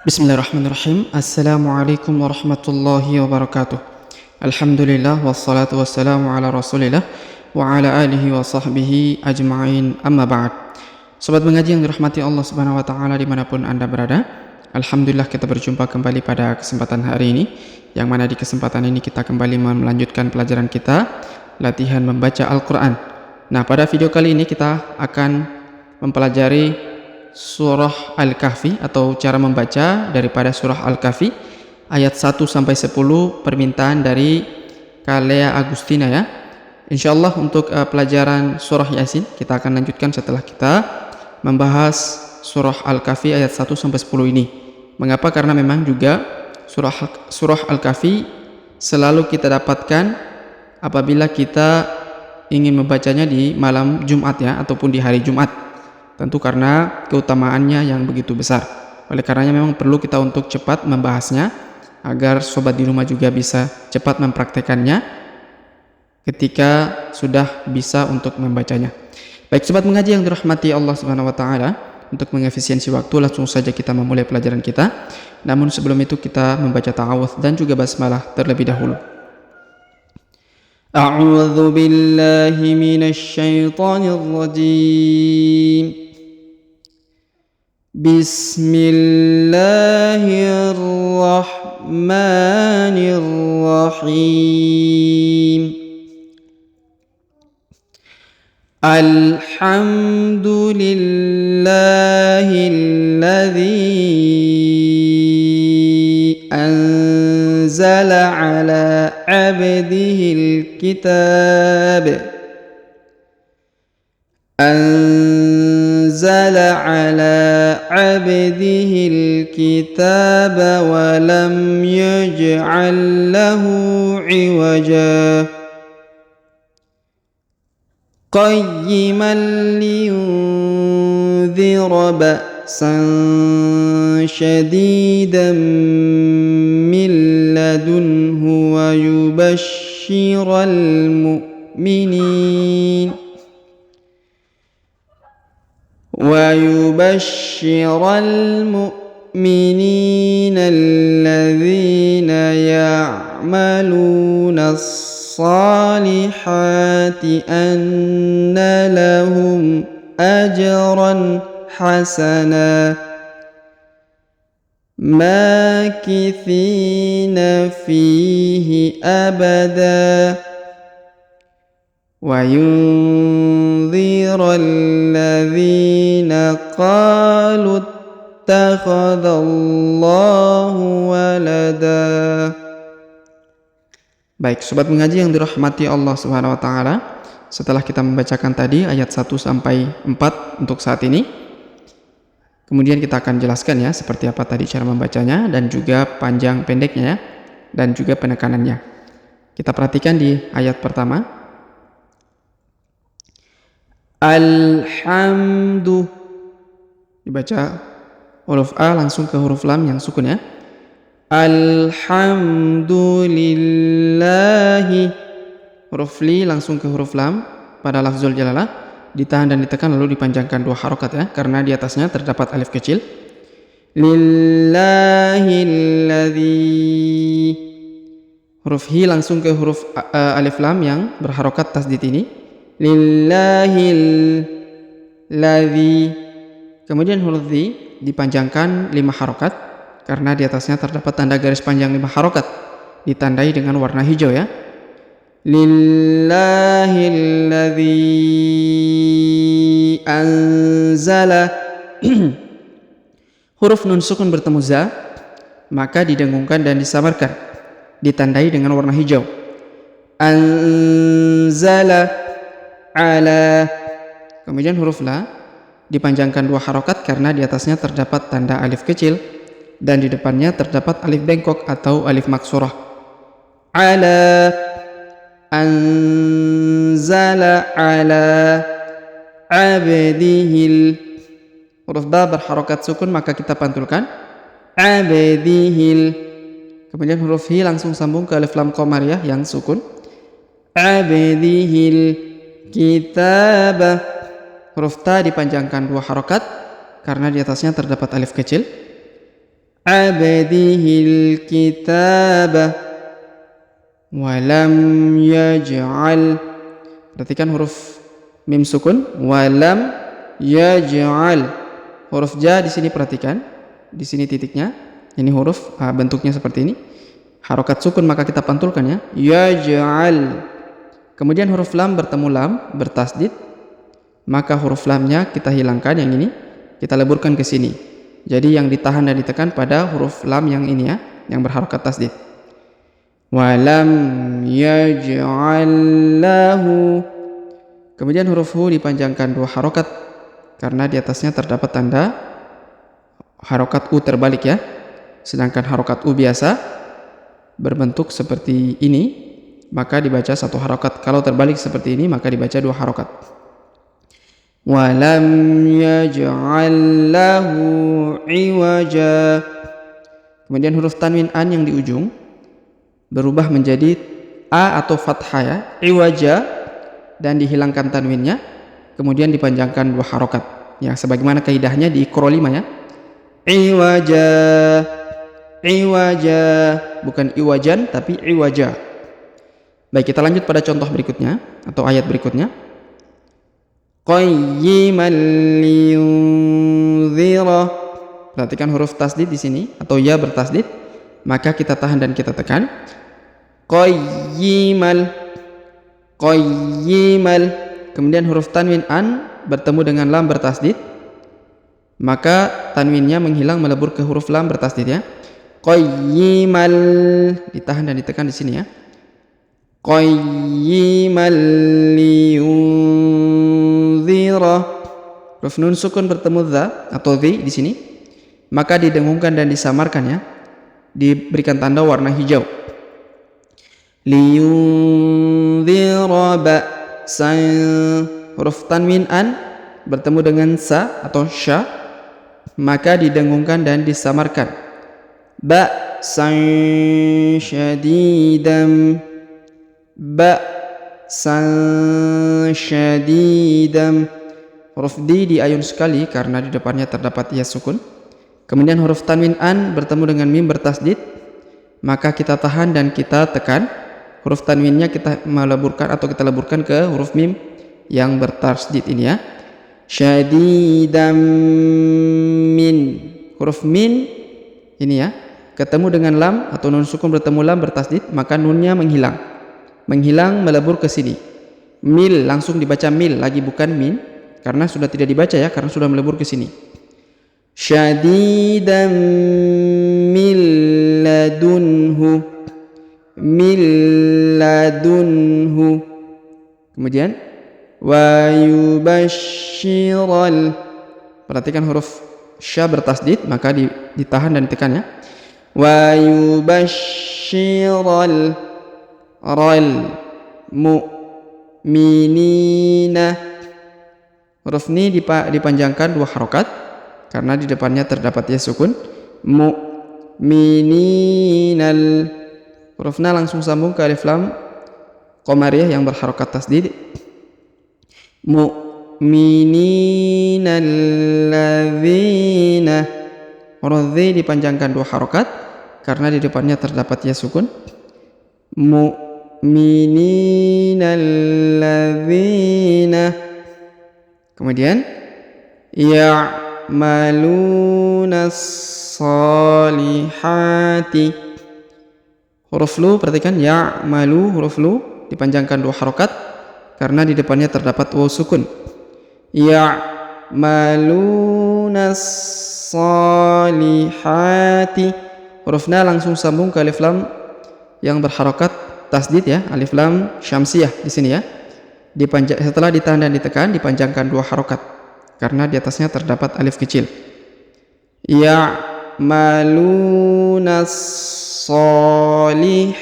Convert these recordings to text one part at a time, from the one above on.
Bismillahirrahmanirrahim. Assalamualaikum warahmatullahi wabarakatuh. Alhamdulillah wassalatu wassalamu ala rasulillah wa ala alihi wa sahbihi ajma'in, amma ba'd. Sobat mengaji yang dirahmati Allah subhanahu wa ta'ala dimanapun anda berada, Alhamdulillah kita berjumpa kembali pada kesempatan hari ini, yang mana di kesempatan ini kita kembali melanjutkan pelajaran kita latihan membaca Al-Quran. Nah, pada video kali ini kita akan mempelajari surah Al-Kahfi atau cara membaca daripada surah Al-Kahfi ayat 1-10, permintaan dari Kalea Agustina ya. Insyaallah untuk pelajaran surah Yasin kita akan lanjutkan setelah kita membahas surah Al-Kahfi ayat 1-10 ini. Mengapa? Karena memang juga surah Al-Kahfi selalu kita dapatkan apabila kita ingin membacanya di malam Jumat ya, ataupun di hari Jumat. Tentu karena keutamaannya yang begitu besar. Oleh karenanya memang perlu kita untuk cepat membahasnya agar sobat di rumah juga bisa cepat mempraktekannya ketika sudah bisa untuk membacanya. Baik sobat mengaji yang dirahmati Allah Subhanahu wa taala, untuk mengefisiensi waktu langsung saja kita memulai pelajaran kita. Namun sebelum itu kita membaca ta'awudz dan juga basmalah terlebih dahulu. A'udzu billahi minasy syaithanir rajim. Bismillahirrahmanirrahim. Alhamdulillahilladzi anzala ala abdihil kitab. أنزل على عبده الكتاب ولم يجعل له عوجا قيما لينذر بأسا شديدا من لدنه ويبشر المؤمنين الذين يعملون الصالحات أن لهم أجرا حسنا ماكثين فيه أبدا وينذر الذين قالوا اتخذ الله ولدا. Baik, sobat mengaji yang dirahmati Allah Subhanahu wa taala, setelah kita membacakan tadi ayat 1-4 untuk saat ini, kemudian kita akan jelaskan ya seperti apa tadi cara membacanya dan juga panjang pendeknya ya, dan juga penekanannya. Kita perhatikan di ayat pertama. Alhamdu, dibaca huruf A langsung ke huruf lam yang sukun ya. Alhamdulillahi, huruf li langsung ke huruf lam pada lafzul jalalah, ditahan dan ditekan lalu dipanjangkan 2 harokat ya, karena di atasnya terdapat alif kecil. Lillahilladzi, huruf hi langsung ke huruf alif lam yang berharokat tasdid ini. Lillahil ladzi, kemudian huruf dhi dipanjangkan 5 harokat karena di atasnya terdapat tanda garis panjang 5 harokat ditandai dengan warna hijau ya. Lillahil ladzi anzala huruf nun sukun bertemu za maka didengungkan dan disamarkan ditandai dengan warna hijau. Anzala ala, kemudian huruf la dipanjangkan 2 harokat karena di atasnya terdapat tanda alif kecil dan di depannya terdapat alif bengkok atau alif maksurah. Ala, anzala ala abdihil, huruf ba berharokat sukun maka kita pantulkan abdihil, kemudian huruf hi langsung sambung ke alif lam qamariyah yang sukun. Abdihil kitab, huruf ta dipanjangkan 2 harokat karena di atasnya terdapat alif kecil. abdihil kitaba wa lam yaj'al. Perhatikan huruf mim sukun, wa lam yaj'al. Huruf ja di sini perhatikan, di sini titiknya. Ini huruf bentuknya seperti ini. Harokat sukun maka kita pantulkan ya. Yaj'al. Kemudian huruf lam bertemu lam bertasdid, maka huruf lamnya kita hilangkan, yang ini kita leburkan ke sini. Jadi yang ditahan dan ditekan pada huruf lam yang ini ya, yang berharokat tasdid. Walam yaj'al lahu. Kemudian huruf hu dipanjangkan 2 harokat karena di atasnya terdapat tanda harokat u terbalik ya. Sedangkan harokat u biasa berbentuk seperti ini, maka dibaca 1 harokat. Kalau terbalik seperti ini maka dibaca 2 harokat. Walam yaj'al lahu iwaja. Kemudian huruf tanwin an yang di ujung berubah menjadi a atau fathah ya, iwaja, dan dihilangkan tanwinnya, kemudian dipanjangkan 2 harokat ya, sebagaimana kaidahnya di Qura 5 ya. Iwaja, iwaja, bukan iwajan tapi iwaja. Baik, kita lanjut pada contoh berikutnya atau ayat berikutnya. Qayyiman liyunzira. Perhatikan huruf tasdid di sini atau ya bertasdid, maka kita tahan dan kita tekan. Qayyimal, qayyimal. Kemudian huruf tanwin an bertemu dengan lam bertasdid, maka tanwinnya menghilang melebur ke huruf lam bertasdid ya. Qayyimal, ditahan dan ditekan di sini ya. Qayyimal liyunzira. Huruf nun sukun bertemu dha atau dhi di sini, maka didengungkan dan disamarkan ya, diberikan tanda warna hijau. Liyunzira ba'san. Huruf tanwin an bertemu dengan sa atau sya, maka didengungkan dan disamarkan. Ba'san syadidan, ba'san syadidan. Huruf di diayun sekali karena di depannya terdapat ya sukun. Kemudian huruf tanwin an bertemu dengan mim bertasdid, maka kita tahan dan kita tekan. Huruf tanwinnya kita meleburkan atau kita leburkan ke huruf mim yang bertasdid ini ya. Syadidam min. Huruf min ini ya, ketemu dengan lam atau nun sukun bertemu lam bertasdid, maka nunnya menghilang. Menghilang melebur ke sini. Mil langsung dibaca mil lagi, bukan min, karena sudah tidak dibaca ya, karena sudah melebur ke sini. Syadidan min ladunhu, min ladunhu. Kemudian wa yubashiral. Perhatikan huruf sya bertasdid, maka ditahan dan ditekan ya. Wa yubashiral ral mu'minina. Huruf ni dipanjangkan 2 harokat karena di depannya terdapat ya sukun. Mu'mininal. Huruf na langsung sambung ke alif lam qamariyah yang berharokat tasdid. Mu'mininal ladzina. Huruf dhi dipanjangkan 2 harokat karena di depannya terdapat ya sukun. Mu'mininal ladzina. Kemudian ya'maluna salihati. Huruf lu, perhatikan ya'malu, huruf lu dipanjangkan 2 harokat karena di depannya terdapat waw sukun. Ya'maluna salihati. Huruf na langsung sambung ke alif lam yang berharokat tasdid ya, alif lam syamsiyah di sini ya. Setelah ditahan dan ditekan dipanjangkan 2 harokat karena di atasnya terdapat alif kecil. Ya'maluna solihati.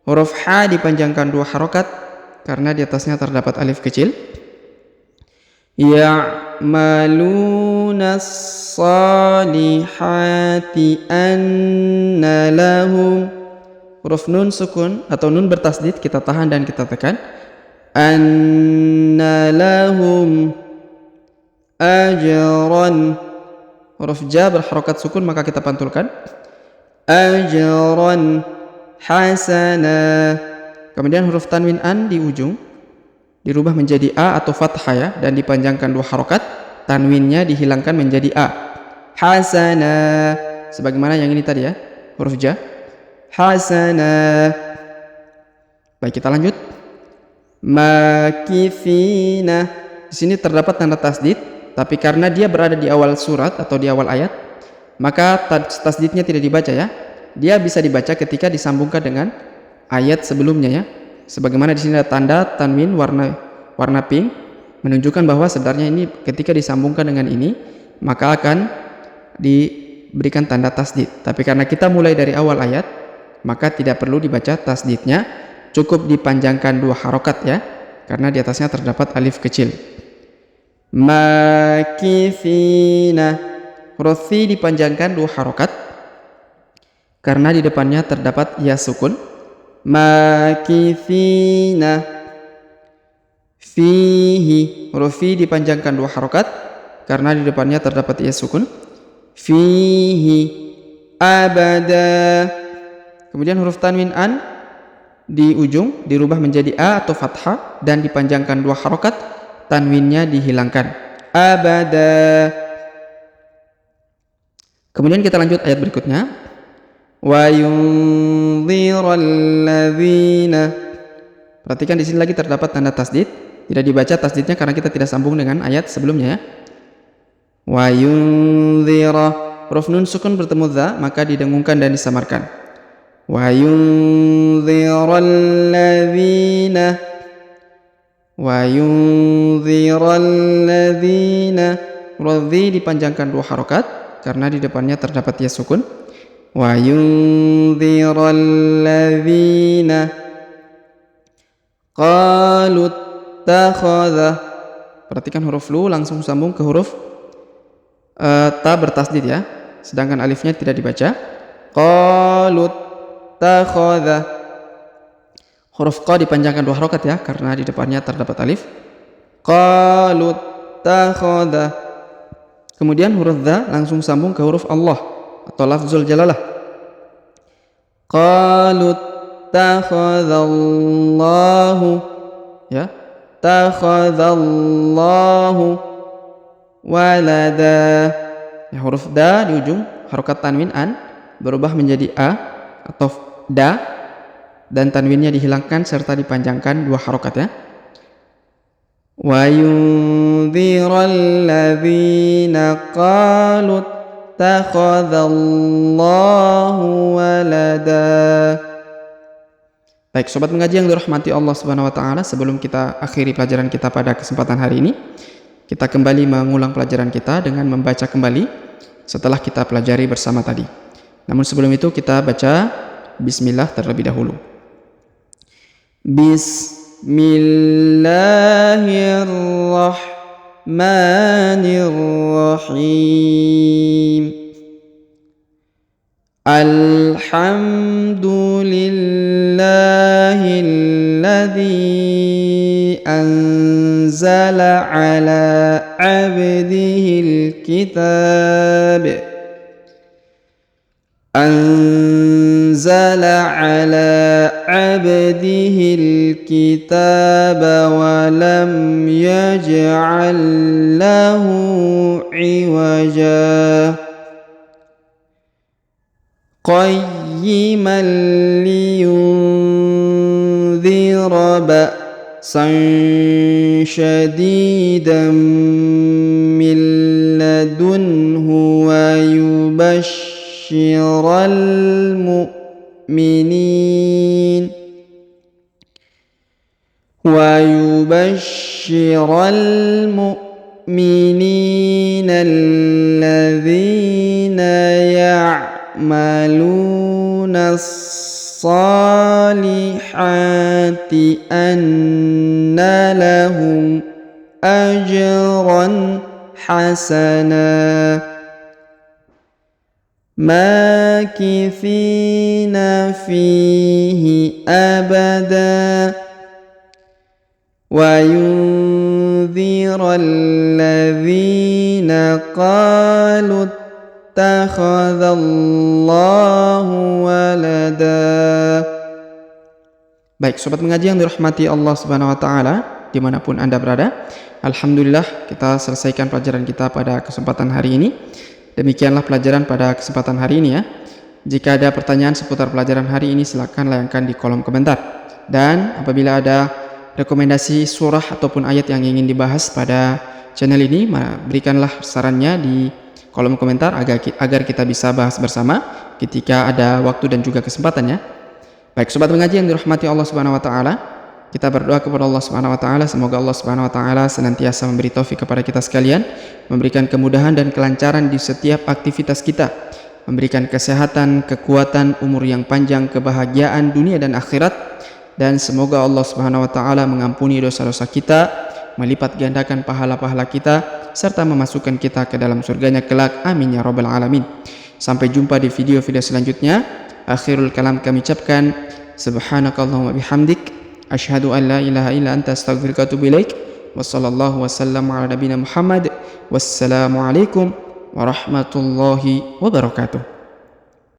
Huruf ha dipanjangkan 2 harokat karena di atasnya terdapat alif kecil. Ya'maluna solihati anna lahum. Huruf nun sukun atau nun bertasdid kita tahan dan kita tekan. Anna lahum ajran. huruf ja berharokat sukun maka kita pantulkan. Ajran hasana. Kemudian huruf tanwin an di ujung dirubah menjadi a atau fathah ya, dan dipanjangkan 2 harokat, tanwinnya dihilangkan menjadi a. Hasana, sebagaimana yang ini tadi ya, huruf ja. Hasana. Baik, kita lanjut. Makithina. Di sini terdapat tanda tasdid, tapi karena dia berada di awal surat atau di awal ayat, maka tasdidnya tidak dibaca ya. Dia bisa dibaca ketika disambungkan dengan ayat sebelumnya ya. Sebagaimana di sini ada tanda tanwin warna pink menunjukkan bahwa sebenarnya ini ketika disambungkan dengan ini maka akan diberikan tanda tasdid. Tapi karena kita mulai dari awal ayat maka tidak perlu dibaca tasdidnya, cukup dipanjangkan 2 harokat ya, karena di atasnya terdapat alif kecil. Makithina, huruf fi dipanjangkan 2 harokat karena di depannya terdapat ya sukun. Makithina, fihi, huruf fi dipanjangkan 2 harokat karena di depannya terdapat ya sukun. Fihi abada. Kemudian huruf tanwin an di ujung dirubah menjadi a atau fathah dan dipanjangkan 2 harokat, tanwinnya dihilangkan. Abada. Kemudian kita lanjut ayat berikutnya. Wa yunziral ladzina. Perhatikan di sini lagi terdapat tanda tasdid, tidak dibaca tasdidnya karena kita tidak sambung dengan ayat sebelumnya ya. Wa yunzira, huruf nun sukun bertemu dha maka didengungkan dan disamarkan. Wa yunziral ladzina. Wa yunziral ladzina. Huruf dhi dipanjangkan 2 harokat karena di depannya terdapat ya sukun. Wa yunziral ladzina qalu takhadha. Perhatikan huruf lu langsung sambung ke huruf ta bertasdid ya, sedangkan alifnya tidak dibaca. Qalu takhadha. Huruf qa dipanjangkan 2 harokat ya karena di depannya terdapat alif. Qalu takhadha. Kemudian huruf dha langsung sambung ke huruf Allah atau lafzul jalalah. Qalu takhadallahu ya, takhadallahu walada. Ya, huruf da di ujung harokat tanwin an berubah menjadi a atau da dan tanwinnya dihilangkan serta dipanjangkan 2 harokat ya. Wa yunziral ladzina qalu takhadallahu walada. Baik, sobat mengaji yang dirahmati Allah Subhanahu wa taala, sebelum kita akhiri pelajaran kita pada kesempatan hari ini, kita kembali mengulang pelajaran kita dengan membaca kembali setelah kita pelajari bersama tadi. Namun sebelum itu kita baca bismillah terlebih dahulu. Bismillahirrahmanirrahim. Alhamdulillahilladzi anzala ala abdihil kitab. Anzala ala abdihil kitab wa lam yaj'al lahu iwaja. Qayyiman liyunzira ba'san syadidan min ladunhu wa yubashshiral mu'minin alladhina ya'maluna as-salihati anna lahum ajran hasana makithina fihi abada wa yunziral ladzina qalu ittakhadallahu walada. Baik, sobat mengaji yang dirahmati Allah Subhanahu wa taala, dimanapun Anda berada, alhamdulillah kita selesaikan pelajaran kita pada kesempatan hari ini. Demikianlah pelajaran pada kesempatan hari ini ya. Jika ada pertanyaan seputar pelajaran hari ini, silakan layangkan di kolom komentar. Dan apabila ada rekomendasi surah ataupun ayat yang ingin dibahas pada channel ini, berikanlah sarannya di kolom komentar agar kita bisa bahas bersama ketika ada waktu dan juga kesempatannya. Baik, sobat mengaji yang dirahmati Allah Subhanahu wa taala, kita berdoa kepada Allah Subhanahu wa taala semoga Allah Subhanahu wa taala senantiasa memberi taufik kepada kita sekalian, memberikan kemudahan dan kelancaran di setiap aktivitas kita, memberikan kesehatan, kekuatan, umur yang panjang, kebahagiaan dunia dan akhirat, dan semoga Allah Subhanahu wa taala mengampuni dosa-dosa kita, melipat gandakan pahala-pahala kita, serta memasukkan kita ke dalam surganya kelak. Amin ya rabbal alamin. Sampai jumpa di video-video selanjutnya. Akhirul kalam kami ucapkan subhanakallahumma bihamdik asyhadu an la ilaha illa anta astaghfiruka wa atubu ilaik. Wassallallahu wasallam ala nabiyina Muhammad. Wassalamu alaikum warahmatullahi wabarakatuh.